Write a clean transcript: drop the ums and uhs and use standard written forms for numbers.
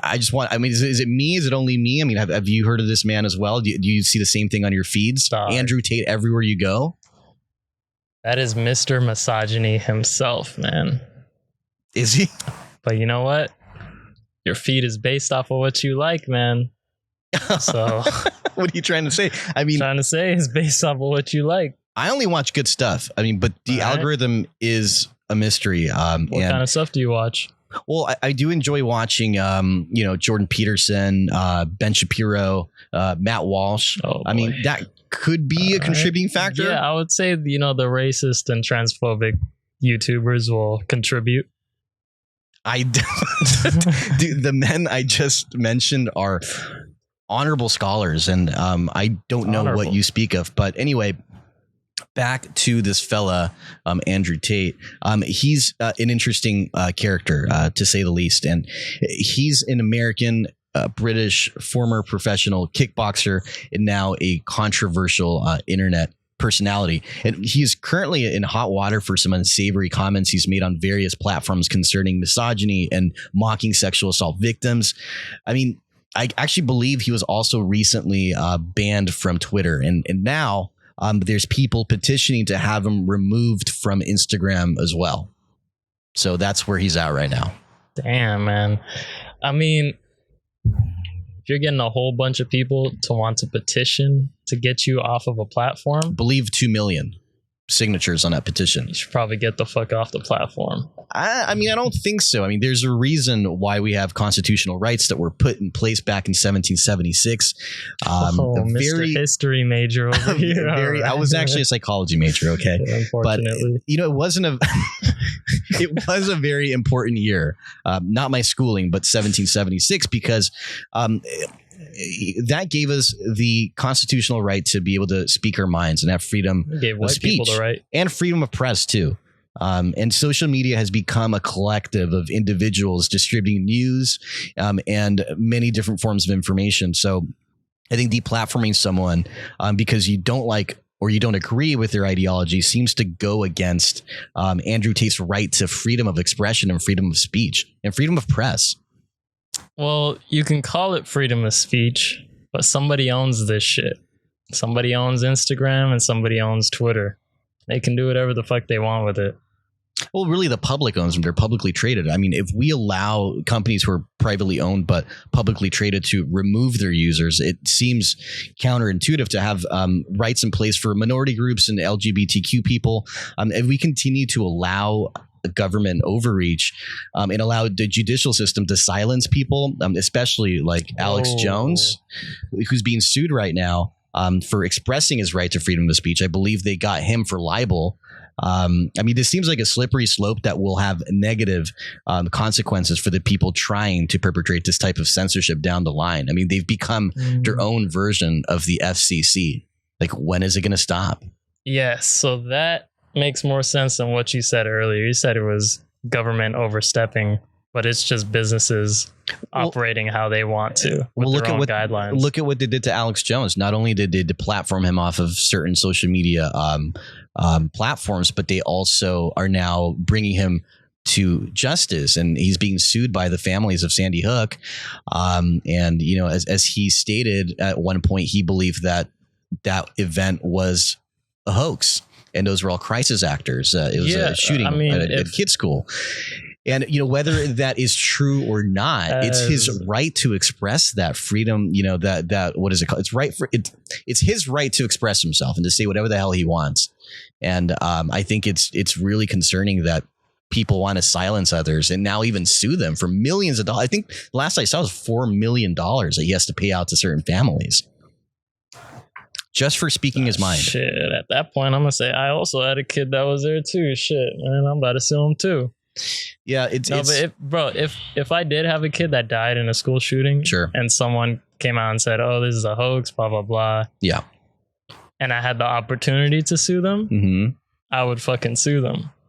I just want, I mean, is it me? Is it only me? I mean, have you heard of this man as well? Do you see the same thing on your feeds? Andrew Tate everywhere you go? That is Mr. Misogyny himself, man. Is he? But you know what? Your feed is based off of what you like, man. So what are you trying to say? I mean, trying to say is based off of what you like. I only watch good stuff. I mean, but the algorithm is a mystery. What kind of stuff do you watch? Well, I do enjoy watching, Jordan Peterson, Ben Shapiro, Matt Walsh. Oh, I mean, that could be a contributing factor. Yeah, I would say, the racist and transphobic YouTubers will contribute. Dude, the men I just mentioned are honorable scholars, and I don't know what you speak of. But anyway, back to this fella, Andrew Tate. He's an interesting character, to say the least. And he's an American, British, former professional kickboxer, and now a controversial internet personality. And he's currently in hot water for some unsavory comments he's made on various platforms concerning misogyny and mocking sexual assault victims. I mean, I actually believe he was also recently banned from Twitter. And now there's people petitioning to have him removed from Instagram as well. So that's where he's at right now. Damn, man. I mean, if you're getting a whole bunch of people to want to petition to get you off of a platform, I believe 2 million signatures on that petition. You should probably get the fuck off the platform. I mean, I don't think so. I mean, there's a reason why we have constitutional rights that were put in place back in 1776. Mr. History major over here. I was actually a psychology major, okay? Yeah, unfortunately. But, it wasn't it was a very important year. Not my schooling, but 1776, because that gave us the constitutional right to be able to speak our minds and have freedom of speech and freedom of press too. And social media has become a collective of individuals distributing news and many different forms of information. So I think deplatforming someone because you don't like or you don't agree with their ideology seems to go against Andrew Tate's right to freedom of expression and freedom of speech and freedom of press. Well, you can call it freedom of speech, but somebody owns this shit. Somebody owns Instagram and somebody owns Twitter. They can do whatever the fuck they want with it. Well, really, the public owns them. They're publicly traded. I mean, if we allow companies who are privately owned but publicly traded to remove their users, it seems counterintuitive to have rights in place for minority groups and LGBTQ people. If we continue to allow government overreach and allow the judicial system to silence people, especially like Alex Jones, who's being sued right now for expressing his right to freedom of speech. I believe they got him for libel. I mean, this seems like a slippery slope that will have negative consequences for the people trying to perpetrate this type of censorship down the line. I mean, they've become their own version of the FCC. Like, when is it going to stop? Yes. So that makes more sense than what you said earlier. You said it was government overstepping, but it's just businesses operating how they want to with their own guidelines. Look at what they did to Alex Jones. Not only did they deplatform him off of certain social media platforms, but they also are now bringing him to justice, and he's being sued by the families of Sandy Hook. And, as he stated at one point, he believed that event was a hoax. And those were all crisis actors. It was a shooting at a kid's school. And, whether that is true or not, it's his right to express that freedom. What is it called? It's his right to express himself and to say whatever the hell he wants. And I think it's really concerning that people want to silence others and now even sue them for millions of dollars. I think the last I saw was $4 million that he has to pay out to certain families just for speaking his mind. Shit, at that point, I'm going to say I also had a kid that was there too. Shit, man, I'm about to sue him too. Yeah, but if I did have a kid that died in a school shooting, sure, and someone came out and said, "Oh, this is a hoax," blah blah blah, yeah, and I had the opportunity to sue them, I would fucking sue them.